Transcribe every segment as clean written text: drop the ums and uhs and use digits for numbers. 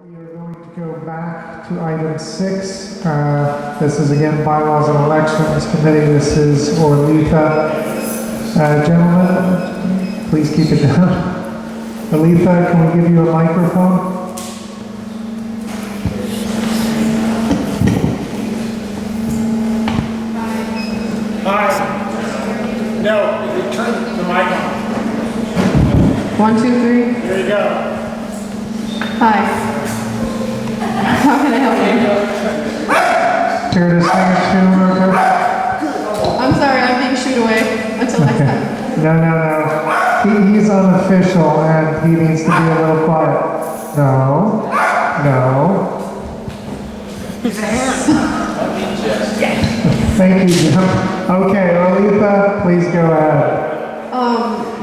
We are going to go back to item 6. This is again Bylaws and Elections Committee. This is Orletha. Gentlemen, please keep it down. Orletha, can we give you a microphone? Hi. No, you turn the mic on. 1, 2, 3. There you go. Hi. How can I help you? Care to sing a tune or two? I'm sorry, I'm being shooed away until next time. No. He's unofficial and he needs to be a little quiet. No. He's a hand. Thank you, Jim. Okay, Orletha, please go ahead.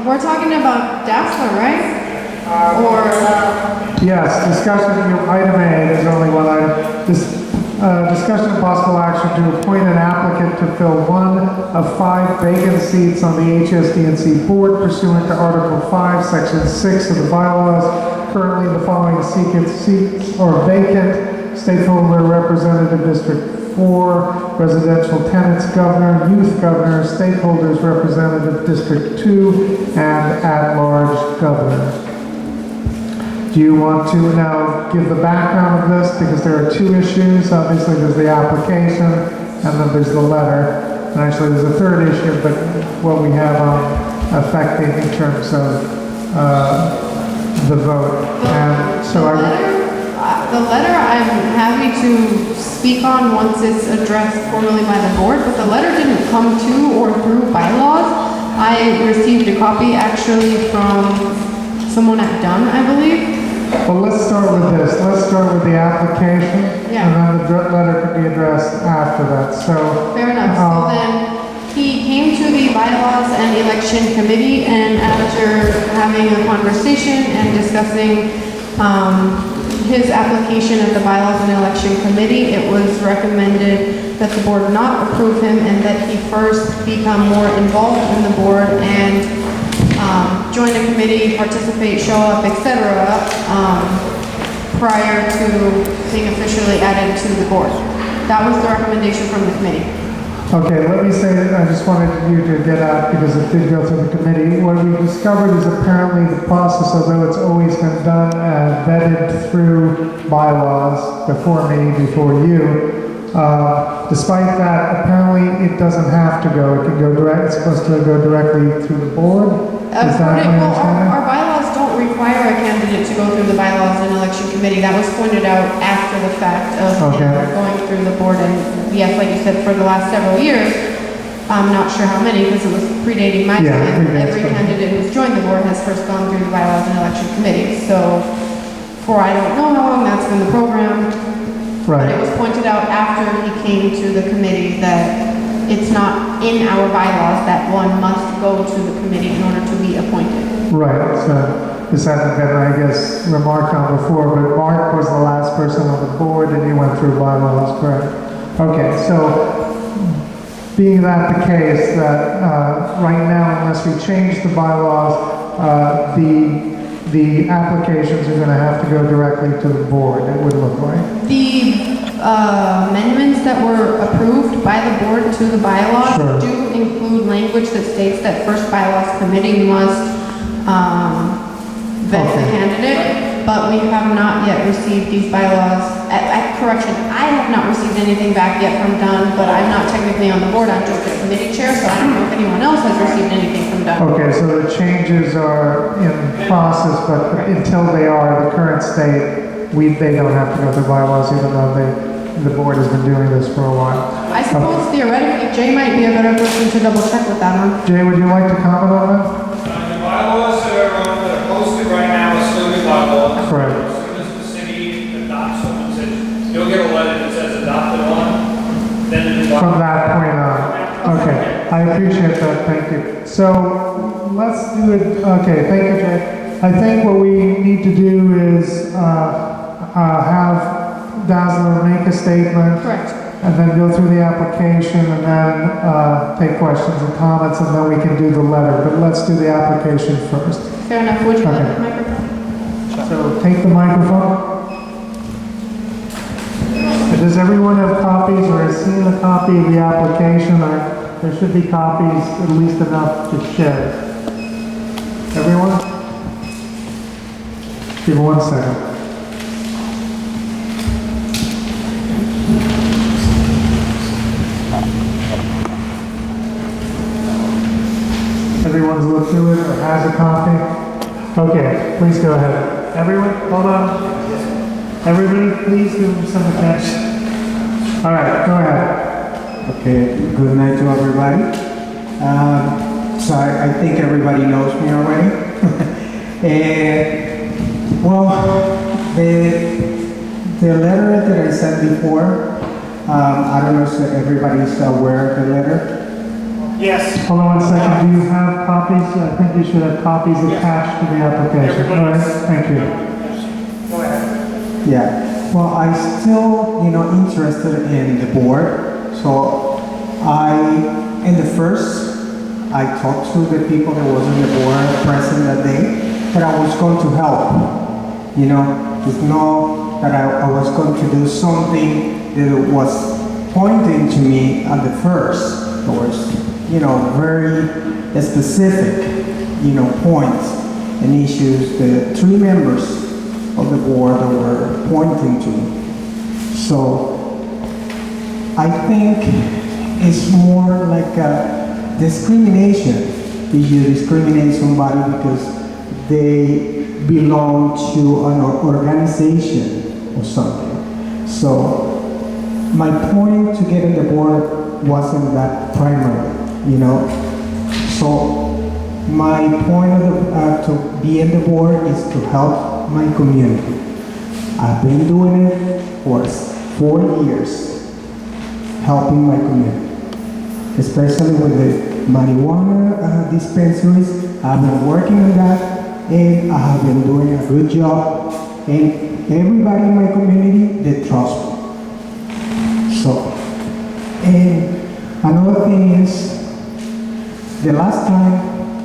We're talking about Dassler, right? Yes, discussion, item A, there's only one item. Discussion of possible action to appoint an applicant to fill one of 5 vacant seats on the HSD&C board pursuant to Article 5, Section 6 of the bylaws. Currently, the following seats are vacant: Stakeholder Representative District 4, Residential Tenants Governor, Youth Governor, Stakeholders Representative District 2, and At-Large Governor. Do you want to now give the background of this? Because there are 2 issues. Obviously, there's the application, and then there's the letter. And actually, there's a 3rd issue, but what we have affecting in terms of the vote. And so The letter I'm happy to speak on once it's addressed formally by the board, but the letter didn't come to or through bylaws. I received a copy actually from someone at Dunn, I believe. Well, let's start with this. Let's start with the application, Yeah. and then the letter could be addressed after that. So, Fair enough. So then he came to the bylaws and election committee, and after having a conversation and discussing his application at the bylaws and election committee, it was recommended that the board not approve him and that he first become more involved in the board and join the committee, participate, show up, etc. Prior to being officially added to the board. That was the recommendation from the committee. okay, let me say that I just wanted you to get out because it did go through the committee. What we discovered is apparently the process, although it's always been done and vetted through bylaws before me, before you, despite that, apparently it doesn't have to go. It can go direct. It's supposed to go directly through the board. Is that my understanding? Our bylaws don't require a candidate to go through the bylaws and election committee. That was pointed out after the fact of going through the board. And yes, like you said, for the last several years, I'm not sure how many because it was predating my time. Every candidate who's joined the board has first gone through the bylaws and election committee. So for I don't know how long that's been the program. But it was pointed out after he came to the committee that it's not in our bylaws that one must go to the committee in order to be appointed. Right, so this hasn't been, I guess, remarked on before, but Mark was the last person on the board and he went through bylaws, correct? Okay, so being that the case, that right now, unless we change the bylaws, the applications are going to have to go directly to the board, it would look like. The amendments that were approved by the board to the bylaws do include language that states that first bylaws committee must vet the candidate, but we have not yet received these bylaws. Correction, I have not received anything back yet from Dunn, but I'm not technically on the board, I'm just the committee chair, so I don't know if anyone else has received anything from Dunn. Okay, so the changes are in process, but until they are the current state, they don't have to go through bylaws, even though the board has been doing this for a while. I suppose theoretically, Jay might be a better person to double check with that one. Jay, would you like to comment on that? The bylaws that are posted right now are still the bylaws. Correct. As soon as the city adopts them, it says, you'll get a letter that says adopted on, then the From that point on. Okay, I appreciate that, thank you. So, let's do it, okay, thank you, Jay. I think what we need to do is have Dassler make a statement. Correct. And then go through the application and then take questions and comments and then we can do the letter. But let's do the application first. Fair enough. Would you like the microphone? So take the microphone. Does everyone have copies or has seen a copy of the application? There should be copies, at least enough to share. Everyone? Give me 1 second. Everyone's looked through it or has a copy? Okay, please go ahead. Everyone, hold on. Everybody, please give them some attention. All right, go ahead. Okay, good night to everybody. So I think everybody knows me already. And, well, the letter that I sent before, I don't know if everybody's aware of the letter. Yes. Hold on 1 second. Do you have copies? I think you should have copies attached to the application. All right, thank you. Go ahead. Yeah, well, I'm still, interested in the board. So in the first, I talked to the people that was in the board present that day, that I was going to help. It's not that I was going to do something that was pointing to me at the first. There was, very specific, points and issues that 3 members of the board were pointing to. So I think it's more like a discrimination if you discriminate somebody because they belong to an organization or something. So my point to get in the board wasn't that primary, So my point to be in the board is to help my community. I've been doing it for 4 years, helping my community, especially with the marijuana dispensaries. I've been working on that, and I have been doing a good job, and everybody in my community, they trust me. So, and another thing is, the last time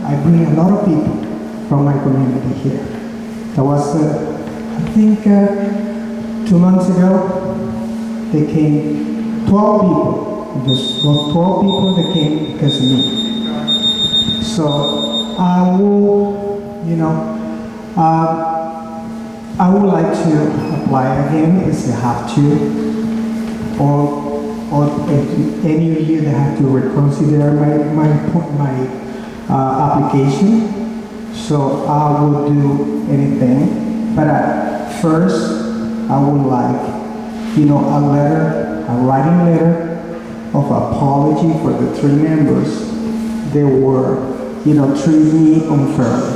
I bring a lot of people from my community here. That was, I think, 2 months ago, they came 12 people. Those 12 people that came because of me. So I will, I would like to apply again if I have to, or if any of you that have to reconsider my application. So I will do anything, but at first I would like, a writing letter of apology for the 3 members that were, treating me unfairly.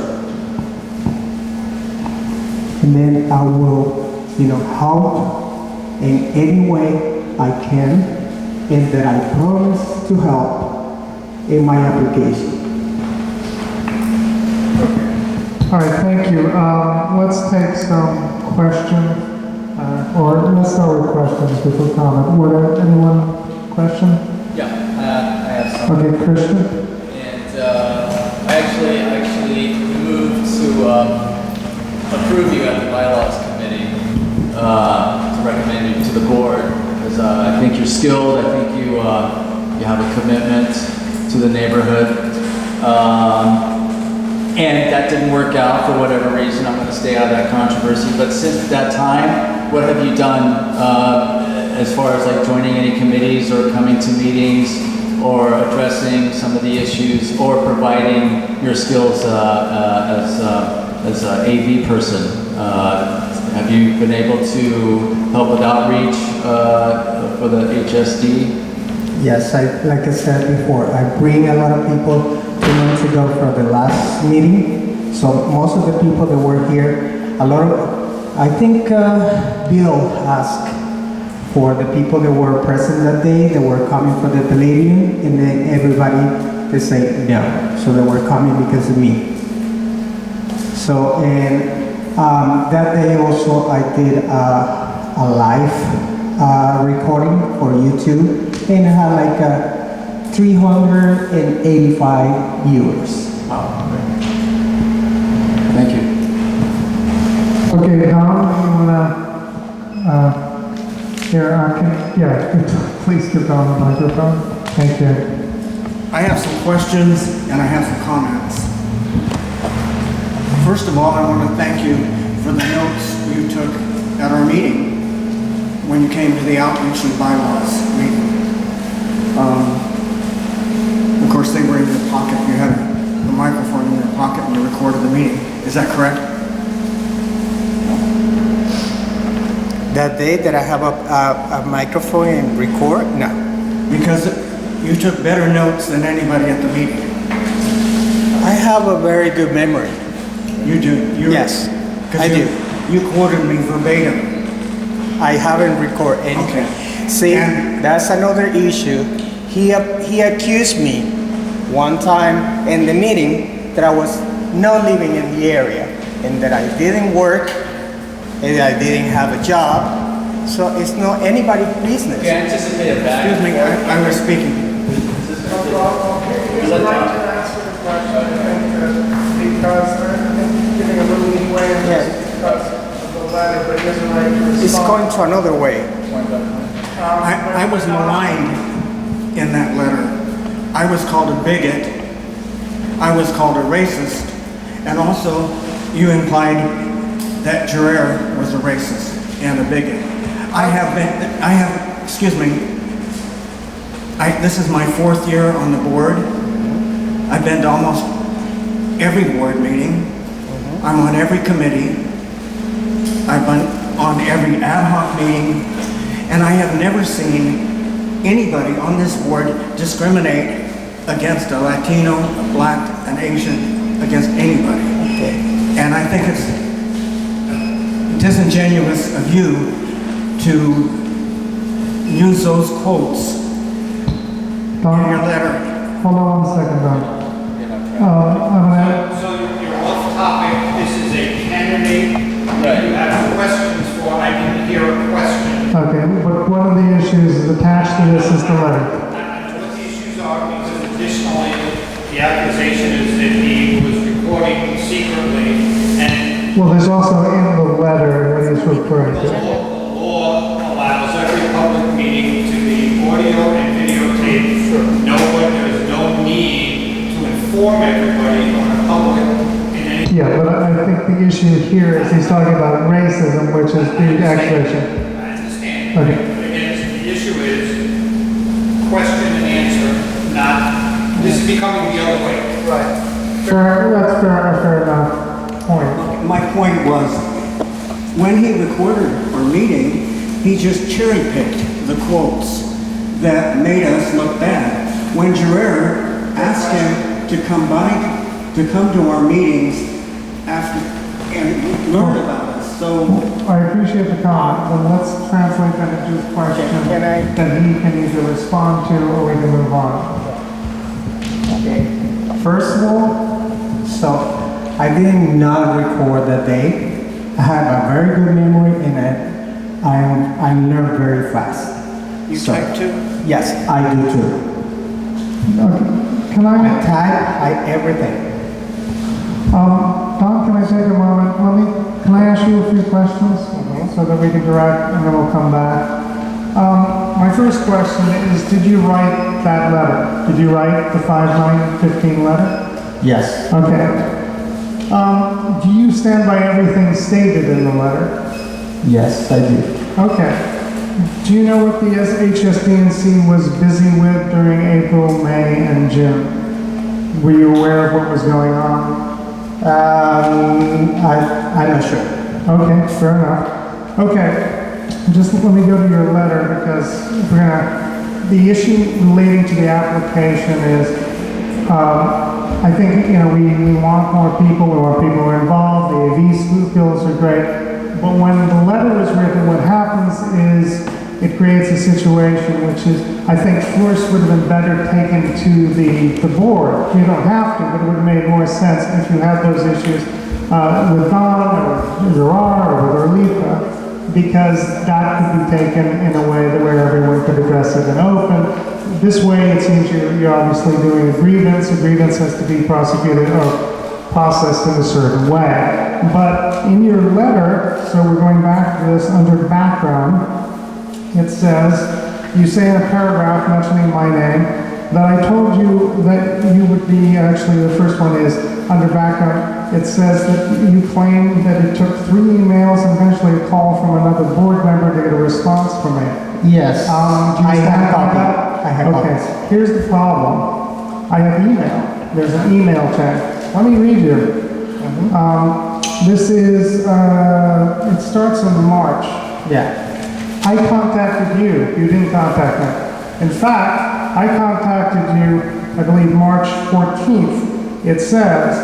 And then I will, help in any way I can, and that I promise to help in my application. All right, thank you. Let's take some questions, or let's start with questions before comment. Would anyone question? Yeah, I have some. Okay, Christian? And I actually moved to approve you at the bylaws committee, to recommend you to the board, because I think you're skilled. I think you have a commitment to the neighborhood. And that didn't work out for whatever reason. I'm going to stay out of that controversy. But since that time, what have you done as far as like joining any committees or coming to meetings or addressing some of the issues or providing your skills as an AV person? Have you been able to help with outreach for the HSD? Yes, like I said before, I bring a lot of people 2 months ago for the last meeting. So most of the people that were here, I think Bill asked for the people that were present that day, that were coming for the Palladium, and then everybody, they say no. So they were coming because of me. So, and that day also I did a live recording for YouTube, and I had like 385 viewers. Wow, great. Thank you. Okay, Don, you wanna, here, get on the microphone? Thank you. I have some questions and I have some comments. First of all, I want to thank you for the notes you took at our meeting when you came to the outreach and bylaws meeting. Of course, they were in your pocket. You had the microphone in your pocket when you recorded the meeting. Is that correct? That day that I have a microphone and record? No. Because you took better notes than anybody at the meeting. I have a very good memory. You do? Yes, 'cause I do. You quoted me verbatim. I haven't recorded anything. Okay. See, And- that's another issue. He accused me one time in the meeting that I was not living in the area and that I didn't work and I didn't have a job. So it's not anybody's business. Do you anticipate a back? Excuse me, I was speaking. Here's the right to answer the question, because I think you're giving a little leeway in this because of the letter, but he has a right to respond. It's going to another way. I was maligned in that letter. I was called a bigot. I was called a racist. And also, you implied that Gerard was a racist and a bigot. This is my 4th year on the board. I've been to almost every board meeting. I'm on every committee. I've been on every ad hoc meeting. And I have never seen anybody on this board discriminate against a Latino, a Black, an Asian, against anybody. Okay. And I think it's disingenuous of you to use those quotes in your Don, letter. hold on one second, Don. I'm gonna, So you're off topic, this is a candidate that you have questions for, I didn't hear a question. okay, but one of the issues is attached to this is the letter. I don't know what the issues are, because additionally, the accusation is that he was recording secretly, and Well, there's also in the letter what he's referring the to. law allows every public meeting to be audio and videotaped. There's no need to inform everybody on a public in any. Yeah, but I think the issue here is he's talking about racism, which is the accusation. I understand. Okay. But again, the issue is question and answer, not, this is becoming the other way. That's fair enough point. My point was, when he recorded our meeting, he just cherry-picked the quotes that made us look bad. When Gerard asked him to come to our meetings after, and learn about us, so I appreciate the comment, but let's translate that into a question Can I- that he can either respond to or we can move on. Okay. First of all, so I did not record that day. I have a very good memory and I learn very fast. you So- type two? Yes, I do too. Okay, can I I, type, everything. Don, can I take a moment? Can I ask you a few questions? So that we can direct and then we'll come back. My first question is, did you write that letter? Did you write the 5/9/15 letter? Yes. Okay. Do you stand by everything stated in the letter? Yes, I do. Okay. Do you know what the HSDNC was busy with during April, May, and June? Were you aware of what was going on? I'm not sure. Okay, fair enough. Okay, just let me go to your letter because the issue relating to the application is, I think, we want more people, we want people involved, the AV skills are great, but when the letter is written, what happens is it creates a situation which is, I think, first would have been better taken to the board. You don't have to, but it would have made more sense if you had those issues with Don or Gerard or with Orlika, because that could be taken in a way that where everyone could address it in open. This way, it seems you're obviously doing a grievance. A grievance has to be prosecuted or processed in a certain way. But in your letter, so we're going back to this under background, it says, you say in a paragraph mentioning my name that I told you that you would be, actually the first one is, under backup, it says that you claim that it took 3 emails and eventually a call from another board member to get a response from me. Yes, Do you I stand have by copy. that? I have Okay, copies. here's the problem. I have email. There's an email chain. Let me read you. This is, it starts in March. Yeah. I contacted you. You didn't contact me. In fact, I contacted you, I believe, March 14th. It says,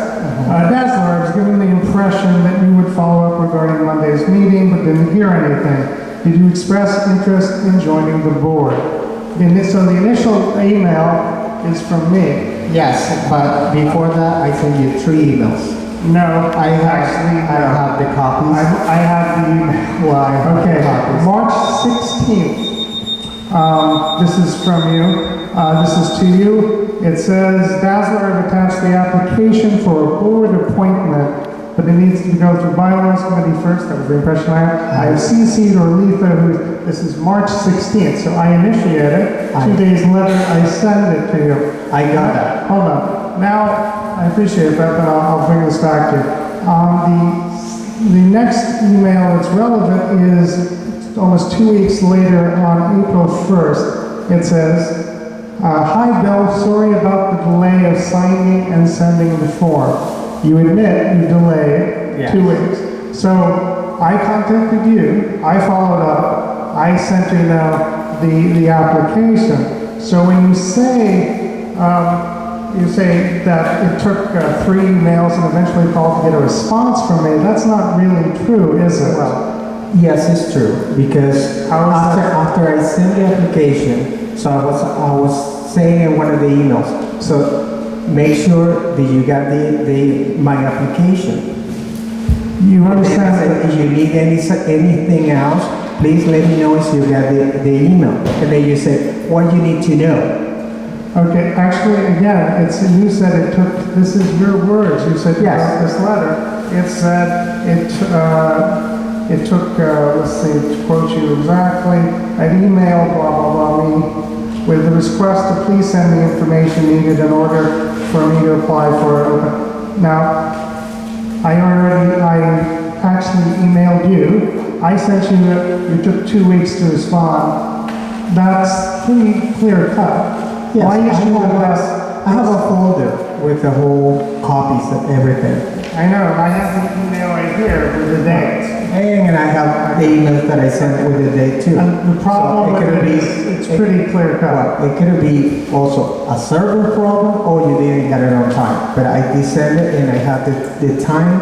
Dazzler, I was given the impression that you would follow up regarding Monday's meeting, but didn't hear anything. Did you express interest in joining the board? So the initial email is from me. Yes, but before that, I sent you 3 emails. No, I actually, no. have the copies. I have the email. Well, I have the Okay, copies. March 16th. This is from you. This is to you. It says, Dazzler, I've attached the application for a board appointment, but it needs to go through bylaws committee first. That was the impression I had. I have CC'd Orletha, this is March 16th, so I initiate it. 2 days later, I send it to you. I got that. Hold on. Now, I appreciate that, but I'll bring this back to you. The next email that's relevant is almost 2 weeks later on April 1st. It says, hi Bill, sorry about the delay of signing and sending the form. You admit you delayed Yes. 2 weeks. So I contacted you, I followed up, I sent you now the application. So when you say that it took 3 emails and eventually called to get a response from me, that's not really true, is it? Yes, it's true, because How is that? after I sent the application, so I was saying in one of the emails, so make sure that you got my application. You And understand then that? if you need anything else, please let me know if you got the email. And then you say, what do you need to know? Okay, actually, again, you said it took, this is your words, you said you Yes. wrote this letter. It said it took, let's see, to quote you exactly, an email, blah, blah, blah, me, with the request to please send the information needed in order for me to apply for it. Now, I actually emailed you. I sent you, you took 2 weeks to respond. That's pretty clear cut. Yes, Why issue the last? I have a folder with the whole copies of everything. I know, I have the email right here with the dates. And I have the emails that I sent with the date too. And the problem So with could it be- is, it's pretty clear cut. Well, it could be also a server problem or you didn't get it on time. But I did send it and I have the time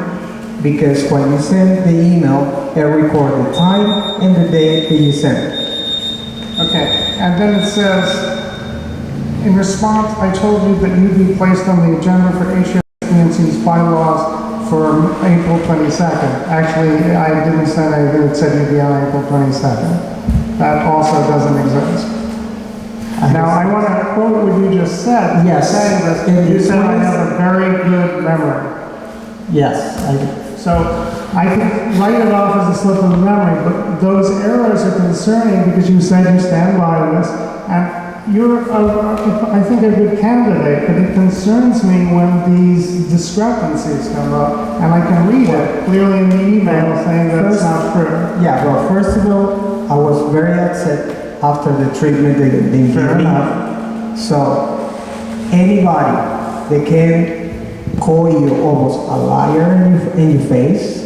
because when you send the email, it records the time and the date that you sent it. Okay, and then it says, in response, I told you that you'd be placed on the agenda for HSBNC's bylaws for April 22nd. Actually, I didn't send anything that said you'd be on April 22nd. That also doesn't exist. Now, I want to quote what you just said. Yes. Saying that In you the said I 20s have a very good memory. Yes, So I can write it off as a slip of memory, but those errors are concerning because you said you stand by this, and you're, I think, a good candidate, but it concerns me when these discrepancies come up, and I can read it clearly in the email saying that it's not true. Yeah, well, first of all, I was very upset after the treatment they gave Fair me. enough. So, anybody that can call you almost a liar in your face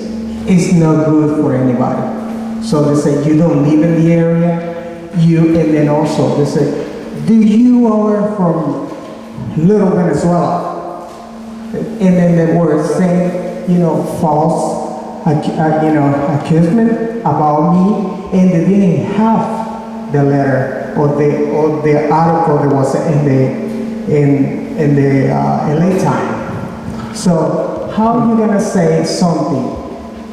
is not good for anybody. So they say you don't live in the area, and then also they say, do you are from Little Venezuela? And then they were saying, false accusation about me, and they didn't have the letter or the article that was in the LA Times. So how are you gonna say something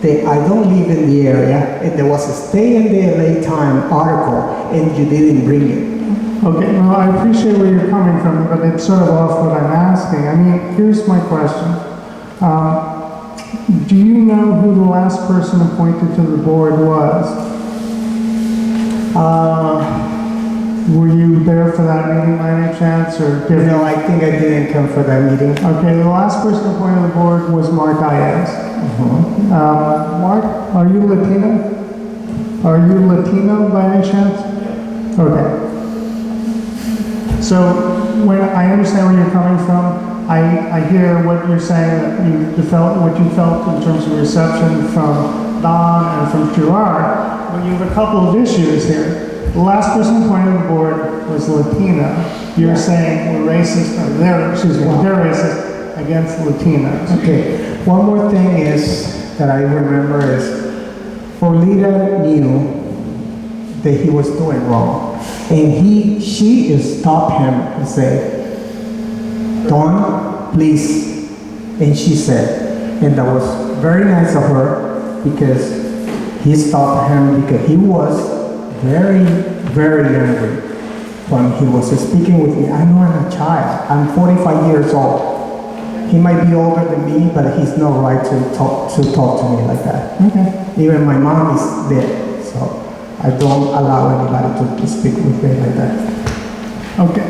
that I don't live in the area and there was a stay in the LA Times article and you didn't bring it? Okay, well, I appreciate where you're coming from, but it's sort of off what I'm asking. I mean, here's my question. Do you know who the last person appointed to the board was? Were you there for that meeting by any chance, or? No, I think I didn't come for that meeting. Okay, the last person appointed to the board was Mark Ayaz. Mark, are you Latino? Are you Latino by any chance? Okay. So, when I understand where you're coming from, I hear what you're saying, that you felt, what you felt in terms of reception from Don and from Gerard, but you have a couple of issues here. The last person appointed to the board was Latino. You're saying we're racist, or they're racist against Latinos. Okay, one more thing is, that I remember is, Olita knew that he was doing wrong. And she stopped him and said, Don, please. And she said, and that was very nice of her, because he stopped him, because he was very, very angry when he was speaking with me. I know I'm a child. I'm 45 years old. He might be older than me, but he's no right to talk to me like that. Okay. Even my mom is dead, so I don't allow anybody to speak with me like that. Okay,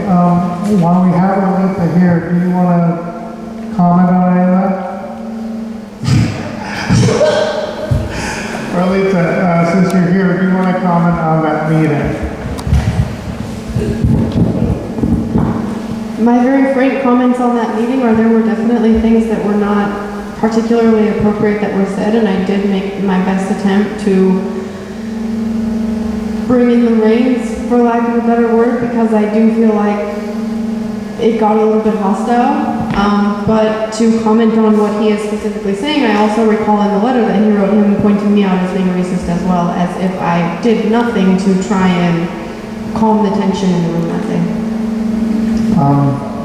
while we have Alita here, do you want to comment on any of that? Alita, since you're here, do you want to comment on that meeting? My very frank comments on that meeting are there were definitely things that were not particularly appropriate that were said, and I did make my best attempt to bring in the reins, for lack of a better word, because I do feel like it got a little bit hostile. But to comment on what he is specifically saying, I also recall in the letter that he wrote him pointing me out as being racist as well, as if I did nothing to try and calm the tension in the room that day.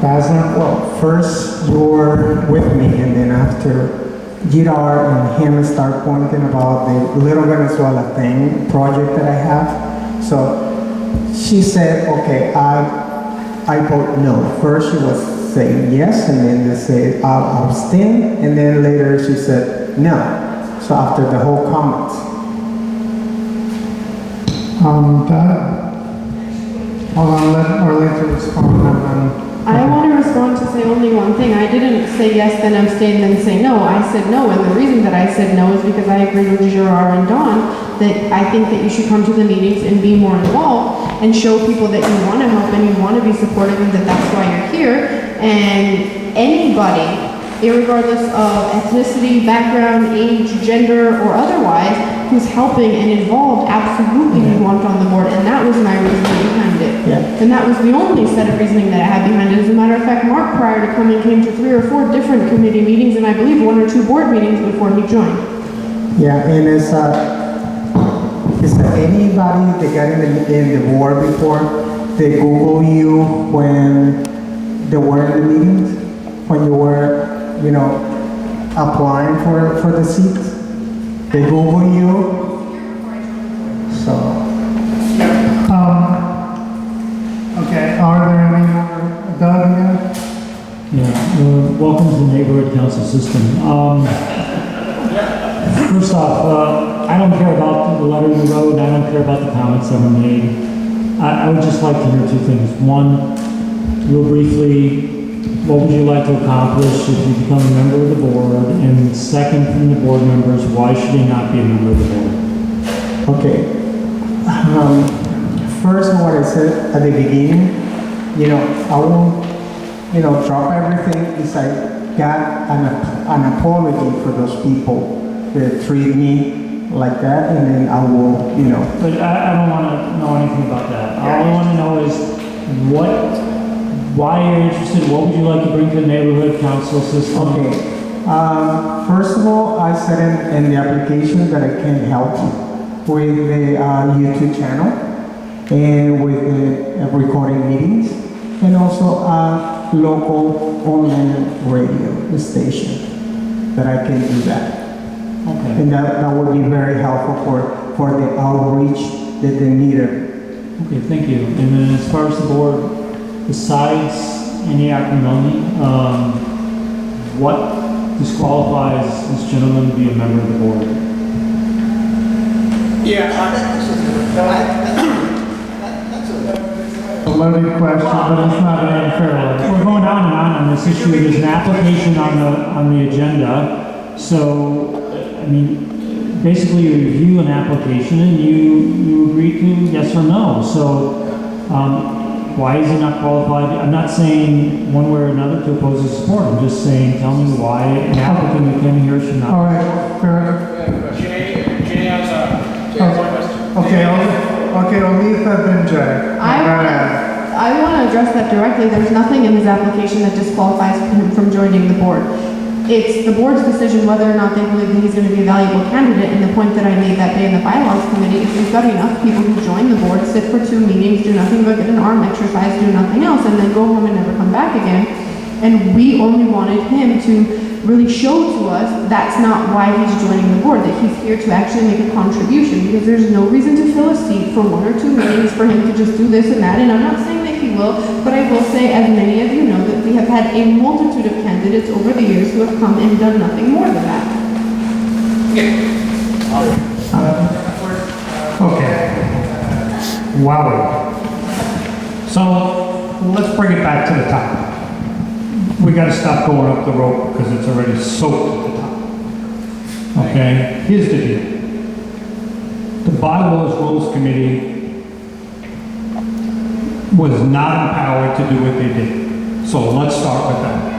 Basler? Well, first you were with me, and then after Girard and him start pointing about the Little Venezuela thing, project that I have. So she said, okay, I vote no. First she was saying yes, and then they said I'll abstain, and then later she said no. So after the whole comment. Hold on, let Arlene respond, and then... I want to respond to say only one thing. I didn't say yes, then abstain, then say no. I said no, and the reason that I said no is because I agreed with Gerard and Don that I think that you should come to the meetings and be more involved and show people that you want to help and you want to be supportive and that that's why you're here. And anybody, irregardless of ethnicity, background, age, gender, or otherwise, who's helping and involved, absolutely we want on the board, and that was my reasoning behind it. Yeah. And that was the only set of reasoning that I had behind it. As a matter of fact, Mark, prior to coming, came to 3 or 4 different committee meetings, and I believe 1 or 2 board meetings before he joined. Yeah, and is there anybody that got in the board before, they Google you when they were in the meetings? When you were, you know, applying for the seats? They Google you? So. Okay, are there any more? Doug, Yeah, welcome to the neighborhood council system. First off, I don't care about the letter you wrote, and I don't care about the comments that were made. I would just like to hear 2 things. One, real briefly, what would you like to accomplish if you become a member of the board? And second, from the board members, why should he not be a member of the board? Okay. First, what I said at the beginning, you know, I won't, you know, drop everything is I got an apology for those people that treat me like that, and then I will, you know. But I don't want to know anything about that. All I want to know is why you're interested, what would you like to bring to the neighborhood council system? Okay. First of all, I said in the application that I can help with the YouTube channel and with the recording meetings, and also a local online radio station that I can do that. Okay. And that would be very helpful for the outreach that they need. Okay, thank you. And then as far as the board, besides any acrimony, what disqualifies this gentleman to be a member of the board? loaded question, but it's not an unfair one. We're going on this issue. There's an application on the agenda. So, I mean, basically you review an application and you agree to yes or no. So, why is he not qualified? I'm not saying one way or another to oppose his support. I'm just saying, tell me why an applicant who came here should not. All right, fair. Jay has one question. Okay, Olitha, then Jay. I want to address that directly. There's nothing in his application that disqualifies him from joining the board. It's the board's decision whether or not they believe that he's going to be a valuable candidate, and the point that I made that day in the bylaws committee, if we've got enough people who join the board, sit for 2 meetings, do nothing but get an arm exercise, do nothing else, and then go home and never come back again, and we only wanted him to really show to us that's not why he's joining the board, that he's here to actually make a contribution, because there's no reason to fill a seat for 1 or 2 meetings for him to just do this and that, and I'm not saying that he will, but I will say, as many of you know, that we have had a multitude of candidates over the years who have come and done nothing more than that. Okay. Wow. So let's bring it back to the top. We got to stop going up the rope because it's already soaked at the top. Okay? Here's the deal. The Bylaws Rules Committee was not empowered to do what they did. So let's start with that.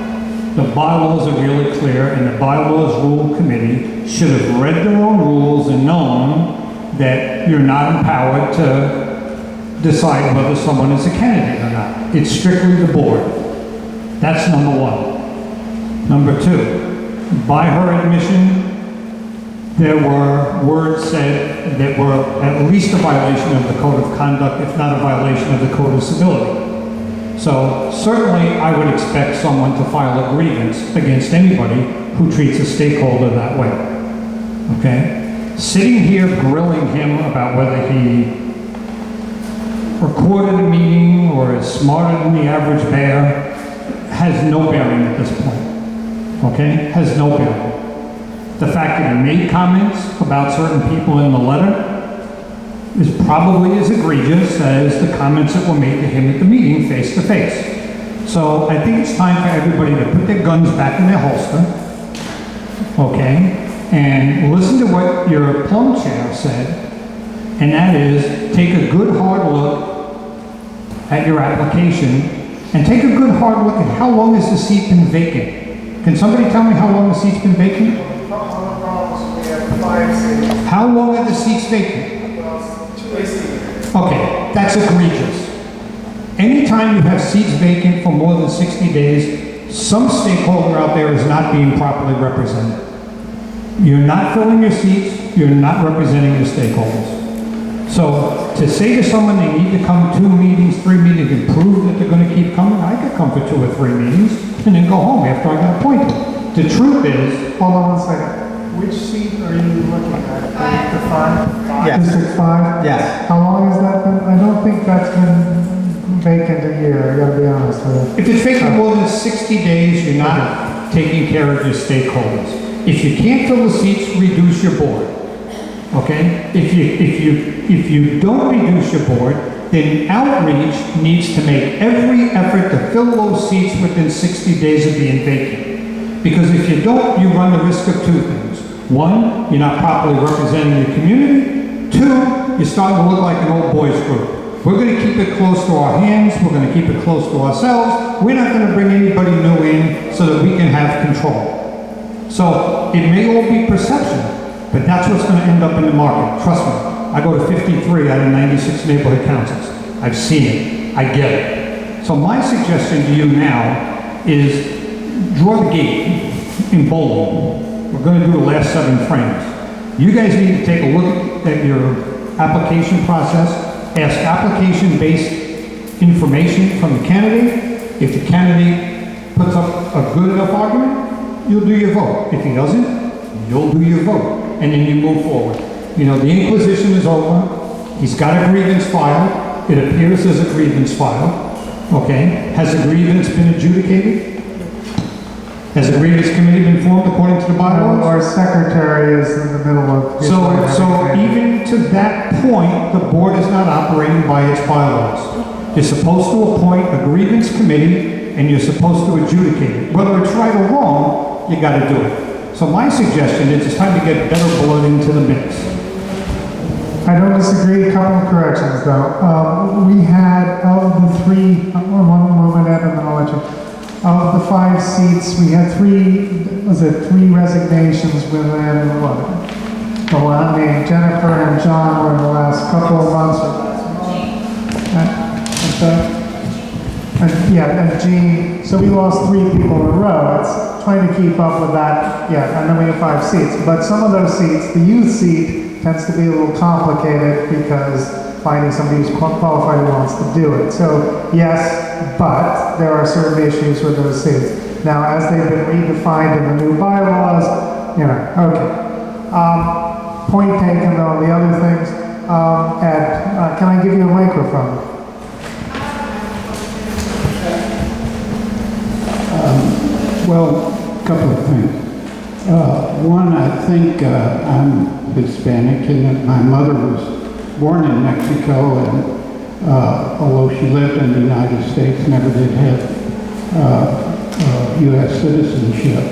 The bylaws are really clear, and the Bylaws Rule Committee should have read their own rules and known that you're not empowered to decide whether someone is a candidate or not. It's strictly the board. That's number one. Number two, by her admission, there were words said that were at least a violation of the Code of Conduct, if not a violation of the Code of Civility. So certainly I would expect someone to file a grievance against anybody who treats a stakeholder that way. Okay? Sitting here grilling him about whether he recorded a meeting or is smarter than the average bear has no bearing at this point. Okay? Has no bearing. The fact that he made comments about certain people in the letter is probably as egregious as the comments that were made to him at the meeting face to face. So I think it's time for everybody to put their guns back in their holster, okay, and listen to what your plum chair said, and that is take a good hard look at your application and take a good hard look at how long has the seat been vacant. Can somebody tell me how long the seat's been vacant? How long are the seats vacant? Okay, that's egregious. Anytime you have seats vacant for more than 60 days, some stakeholder out there is not being properly represented. You're not filling your seats, you're not representing your stakeholders. So to say to someone they need to come 2 meetings, 3 meetings, and prove that they're going to keep coming, I could come for 2 or 3 meetings and then go home after I got appointed. The truth is, Hold on 1 second. Which seat are you looking at? The 5? Yes. District 5? Yes. How long has that been? I don't think that's been vacant a year, I gotta be honest with you. if it's vacant more than 60 days, you're not taking care of your stakeholders. If you can't fill the seats, reduce your board. Okay? If you don't reduce your board, then outreach needs to make every effort to fill those seats within 60 days of being vacant. Because if you don't, you run the risk of 2 things. 1, you're not properly representing your community. 2, you're starting to look like an old boys group. We're going to keep it close to our hands. We're going to keep it close to ourselves. We're not going to bring anybody new in so that we can have control. So it may all be perception, but that's what's going to end up in the market. Trust me. I go to 53 out of 96 neighborhood councils. I've seen it. I get it. So my suggestion to you now is draw the gate in bold. We're going to do the last 7 frames. You guys need to take a look at your application process. Ask application-based information from the candidate. If the candidate puts up a good enough argument, you'll do your vote. If he doesn't, you'll do your vote. And then you move forward. You know, the inquisition is over. He's got a grievance filed. It appears there's a grievance filed. Okay? Has the grievance been adjudicated? Has the grievance committee been formed according to the bylaws? Our secretary is in the middle of. So even to that point, the board is not operating by its bylaws. You're supposed to appoint a grievance committee, and you're supposed to adjudicate it. Whether it's right or wrong, you gotta do it. So my suggestion is it's time to get better blood into the mix. I don't disagree, a couple of corrections though. We had, of the three, one moment Ed, and then I'll let you. Of the 5 seats, we had 3 resignations within, what? Well, I mean, Jennifer and John were in the last couple of months. And Jean, so we lost 3 people in a row. It's trying to keep up with that. Yeah, I know we have 5 seats, but some of those seats, the youth seat tends to be a little complicated because finding somebody who's qualified who wants to do it. So yes, but there are certain issues with those seats. Now, as they've been redefined in the new bylaws, okay. Point taken though, the other things. Ed, can I give you a microphone? Well, a couple of things. One, I think I'm Hispanic, and my mother was born in Mexico, and although she lived in the United States, never did have U.S. citizenship,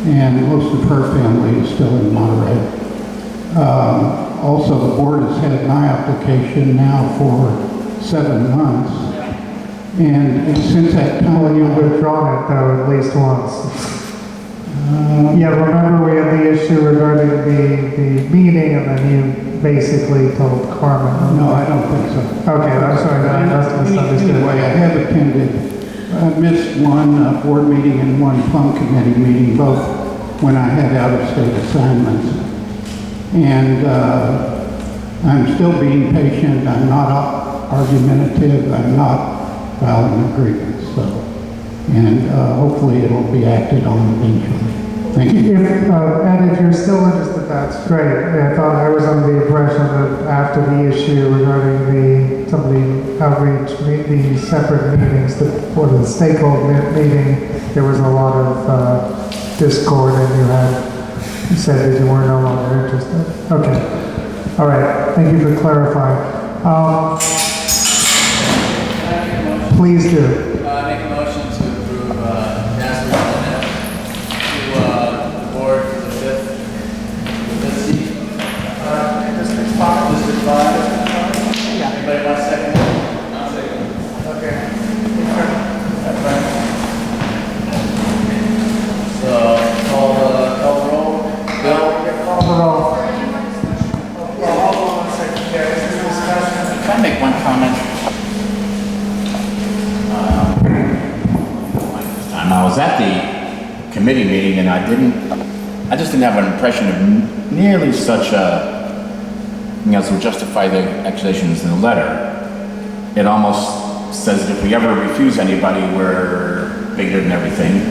and most of her family is still in Monterey. Also, the board has had my application now for 7 months, and since that time... Well, you've withdrawn it though at least once. Yeah, remember we had the issue regarding the meeting, and then you basically told Carmen. No, I don't think so. Okay, I'm sorry, I must have misunderstood. Anyway, I have attended, I missed one board meeting and one plum committee meeting, both when I had out-of-state assignments. And I'm still being patient. I'm not argumentative. I'm not filing a grievance. So, and hopefully it'll be acted on eventually. Thank you. And if you're still interested, that's great. I thought I was under the impression that after the issue regarding some of the outreach, the separate meetings, for the stakeholder meeting, there was a lot of discord, and you said that you were no longer interested. Okay. All right. Thank you for clarifying. Please do. Make a motion to approve Jasper Bennett to the board for the fifth seat. District 5. District 5. Yeah. Anybody want a second? I'll second. Okay. That's right. So call the roll. Bill. Call the roll. Can I make one comment? I was at the committee meeting, and I just didn't have an impression of nearly such as would justify the accusations in the letter. It almost says that if we ever refuse anybody, we're bigoted and everything.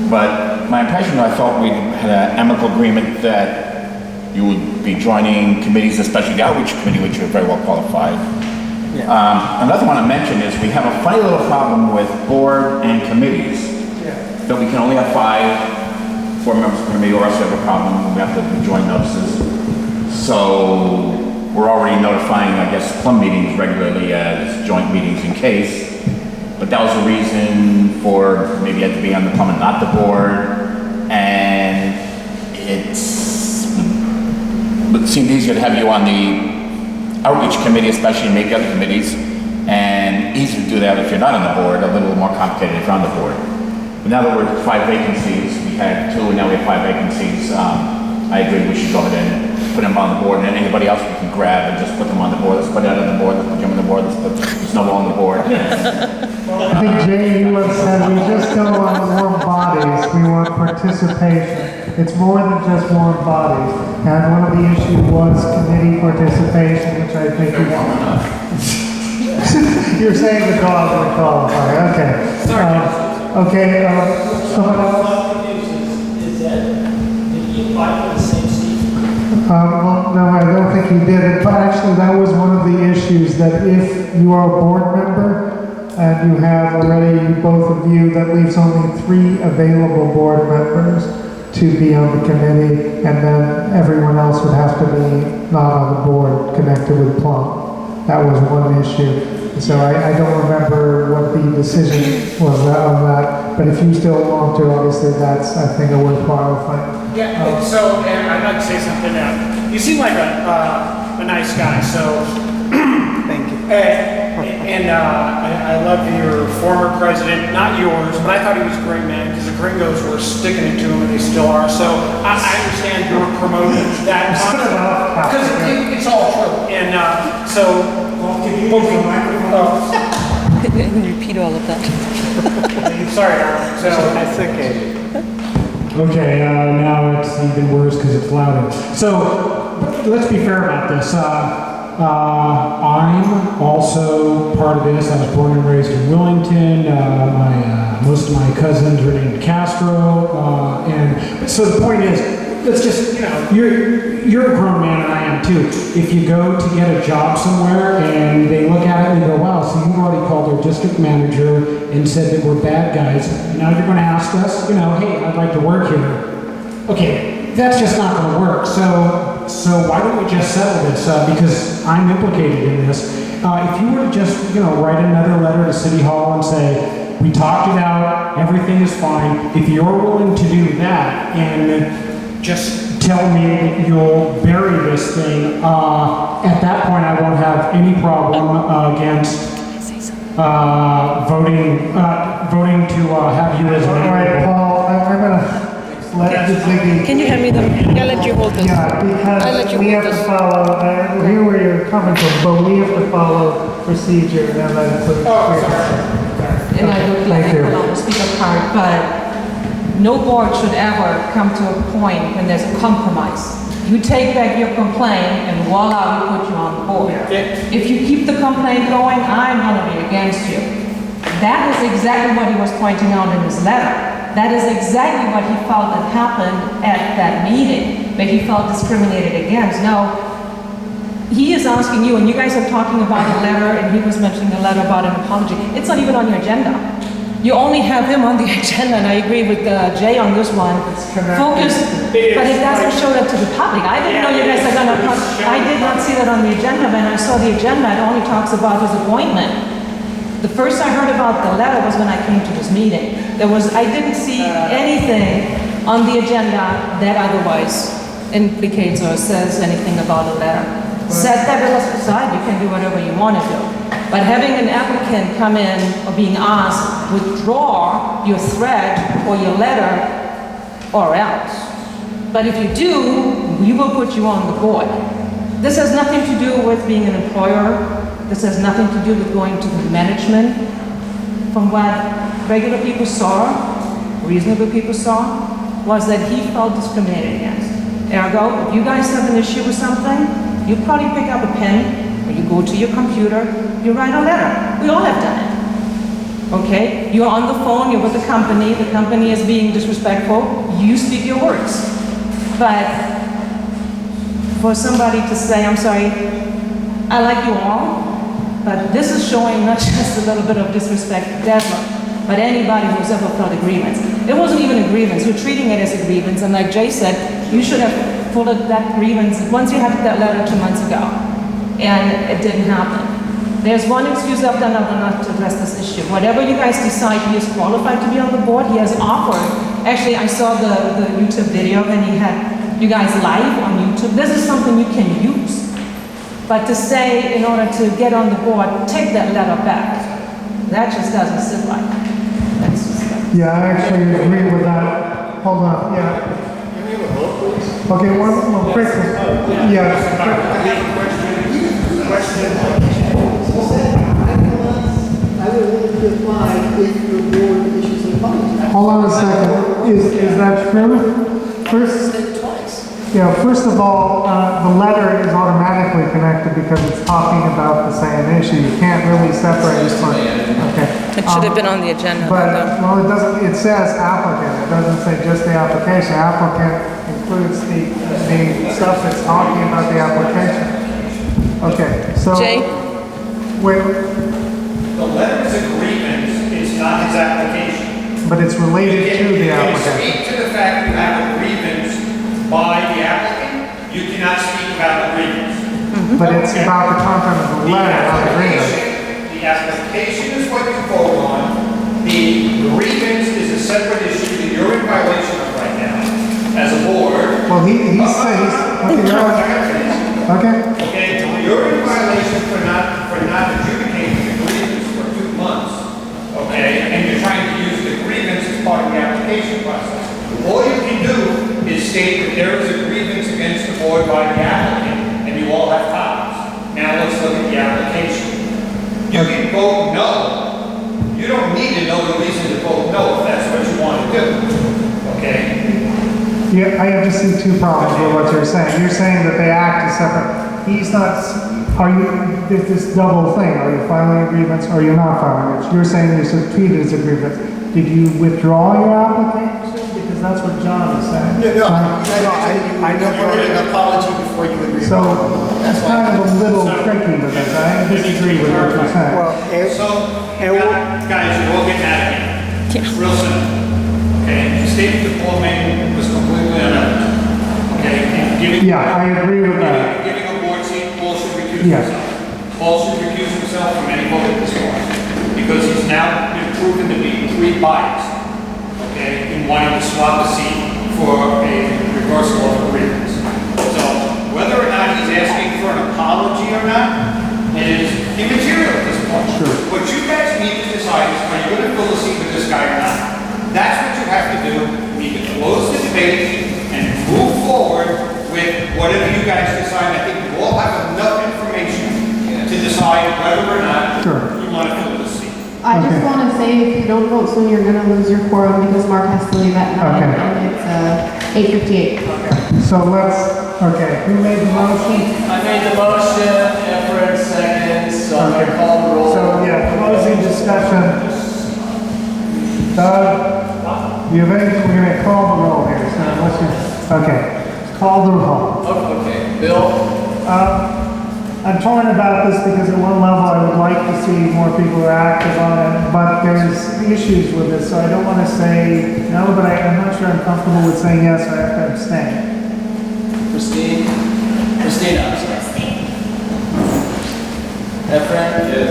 But my impression, I thought we had an amicable agreement that you would be joining committees, especially the outreach committee, which you're very well qualified. Yeah. Another one I mentioned is we have a funny little problem with board and committees. That we can only have 5 board members per committee, or else we have a problem. We have to join notices. So we're already notifying, I guess, plum meetings regularly as joint meetings in case. But that was the reason for maybe you had to be on the plum and not the board. And it seemed easier to have you on the outreach committee, especially, and maybe other committees, and easier to do that if you're not on the board, a little more complicated if you're on the board. But now that we're at 5 vacancies, we had 2 and now we have 5 vacancies, I agree we should go ahead and put them on the board, and then anybody else we can grab and just put them on the board. Let's put that on the board, let's put Jim on the board, let's put Snowball on the board. I think Jay, you have said we just don't want warm bodies, we want participation. It's more than just warm bodies. And one of the issues was committee participation, which I think you're saying the dog would qualify, okay. Okay, someone else? Is did he apply for the same seat? Well, no, I don't think he did it, but actually that was one of the issues, that if you are a board member and you have already, both of you, that leaves only 3 available board members to be on the committee, and then everyone else would have to be not on the board connected with Plum. That was one issue. So I don't remember what the decision was on that, but if you still want to, obviously that's, I think, a worthwhile thing. Yeah, so, and I'd like to say something. You seem like a nice guy, so. Thank you. And I love your former president, not yours, but I thought he was a great man because the gringos were sticking it to him and they still are. So I understand you're promoting that. Because it's all true. And so. Well, can you use the microphone? And repeat all of that. Sorry, Aaron. So That's okay. Okay, now it's even worse because it's louder. So, let's be fair about this. I'm also part of this. I was born and raised in Willington. Most of my cousins are named Castro. And so the point is, let's just, you're a grown man and I am too. If you go to get a job somewhere and they look at it and they go, wow, so you've already called our district manager and said that we're bad guys. Now you're going to ask us, hey, I'd like to work here. Okay, that's just not going to work. So why don't we just settle this? Because I'm implicated in this. If you were to just, write another letter to City Hall and say, we talked it out, everything is fine. If you're willing to do that and just tell me that you'll bury this thing, at that point I won't have any problem against voting to have you as an All right, Paul, I'm gonna let Ziggy. Can you hand me them? I'll let you hold them. Yeah, I'll let because you we have hold to this. follow, I hear where you're coming from, but we have to follow procedure, and that includes. And I look like Thank you. I will speak apart, but no board should ever come to a point when there's a compromise. You take back your complaint and voila, we put you on the board. If you keep the complaint going, I'm gonna be against you. That is exactly what he was pointing out in his letter. That is exactly what he felt that happened at that meeting, where he felt discriminated against. Now, he is asking you, and you guys are talking about a letter, and he was mentioning a letter about an apology. It's not even on your agenda. You only have him on the agenda, and I agree with Jay on this one. Focus, but it doesn't show that to the public. I didn't know you guys are gonna, I did not see that on the agenda. When I saw the agenda, it only talks about his appointment. The first I heard about the letter was when I came to this meeting. I didn't see anything on the agenda that otherwise implicates or says anything about a letter. Set that aside, you can do whatever you want to do. But having an applicant come in or being asked, withdraw your threat or your letter or else. But if you do, we will put you on the board. This has nothing to do with being an employer. This has nothing to do with going to the management. From what regular people saw, reasonable people saw, was that he felt discriminated against. Ergo, if you guys have an issue with something, you probably pick up a pen, or you go to your computer, you write a letter. We all have done it. Okay? You're on the phone, you're with the company is being disrespectful, you speak your words. But for somebody to say, I'm sorry, I like you all, but this is showing not just a little bit of disrespect to Deborah, but anybody who's ever felt a grievance. It wasn't even a grievance, you're treating it as a grievance, and like Jay said, you should have followed that grievance once you had that letter 2 months ago, and it didn't happen. There's one excuse after another not to address this issue. Whatever you guys decide, he is qualified to be on the board, he has offered. Actually, I saw the YouTube video, and he had you guys live on YouTube. This is something you can use. But to say, in order to get on the board, take that letter back, that just doesn't sit right. That's just Yeah, I actually agree with that. Hold on, yeah. Okay, one more quick. I will only reply if the board issues an apology. Hold on a second. Is that true? First of all, the letter is automatically connected because it's talking about the same issue. You can't really separate it from. Okay. It should have been on the agenda. But, well, it doesn't, it says applicant. It doesn't say just the application. Applicant includes the stuff that's talking about the application. Okay, so. Jay? Wait, the letter's agreement is not his application. but it's related to the You can application. speak to the fact you have a grievance by the applicant, you cannot speak about the grievance. but it's about the content of the letter, not the grievance. The application is what you vote on. The grievance is a separate issue that you're in violation of right now as a board. Well, he's saying, okay. Okay, you're in violation for not adjudicating the grievance for 2 months. Okay, and you're trying to use the grievance as part of the application process. All you can do is state that there is a grievance against the board by the applicant, and you all have copies. Now let's look at the application. You can vote no. You don't need to know the reason to vote no if that's what you want to do. Okay? Yeah, I have just see two problems with what you're saying. You're saying that they act as separate. He's not, there's this double thing. Are you filing a grievance or you're not filing it? You're saying you're treated as a grievance. Did you withdraw your application? Because that's what John is saying. I wanted an apology before you agree. So, it's kind of a little tricky with this. I disagree with what you're saying. Guys, you all get out of here. It's real simple. Okay? The statement that Paul made was completely unearned. Okay? And giving, I agree with that. Giving a board seat, Paul should recuse Yes. himself. Paul should recuse himself from any vote at this point. Because he's now been proven to be 3 biased. Okay? In wanting to swap a seat for a reversal of a grievance. So, whether or not he's asking for an apology or not is immaterial at this point. Sure. What you guys need to decide is, are you going to fill the seat with this guy or not? That's what you have to do. You need to close the debate and move forward with whatever you guys decide. I think you all have enough information to decide whether or not you want to fill the seat. I just want to say, if you don't vote soon, you're going to lose your quorum because Mark has to leave at 9 and it's 8:58. So who made the motion? I made the motion, Efren second, so I'm going to call the roll. So, closing discussion. Doug, you have anything, we're going to call the roll here, so what's your, call the roll. Okay, Bill? I'm torn about this because at one level I would like to see more people active on it, but there's issues with it, so I don't want to say no, but I'm not sure I'm comfortable with saying yes, I have to abstain. Christina, I'm sorry. Efren? Yes.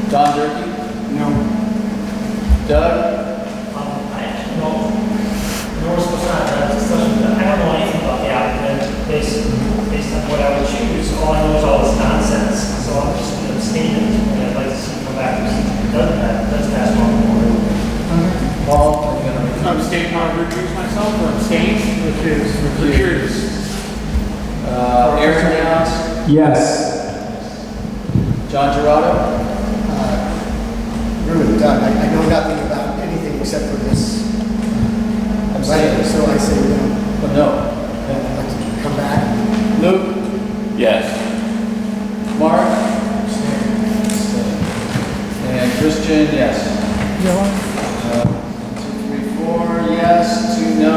John Durkee? No. Doug? Nor was supposed to have that discussion, but I don't know anything about the applicant based on what I would choose. All I know is all this nonsense, so I'm just going to abstain and I'd like to see him come back and see if he does pass on the board. Paul? Abstain, recuse myself, or abstain? Recuse. Aaron House? Yes. John Gerardo? Really done. I know nothing about anything except for this. I'm saying. So I say no. But no. I'd like to come back. Luke? Yes. Mark? And Christian, yes. 1, 2, 3, 4, yes, 2, no,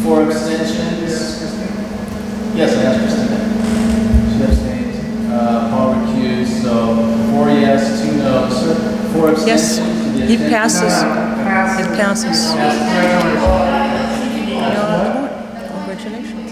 4 abstentions. Yes, I asked Christina. She abstained. Paul recused, so 4 yes, 2 no, 4 abstentions. Yes, he passes. It passes. Congratulations.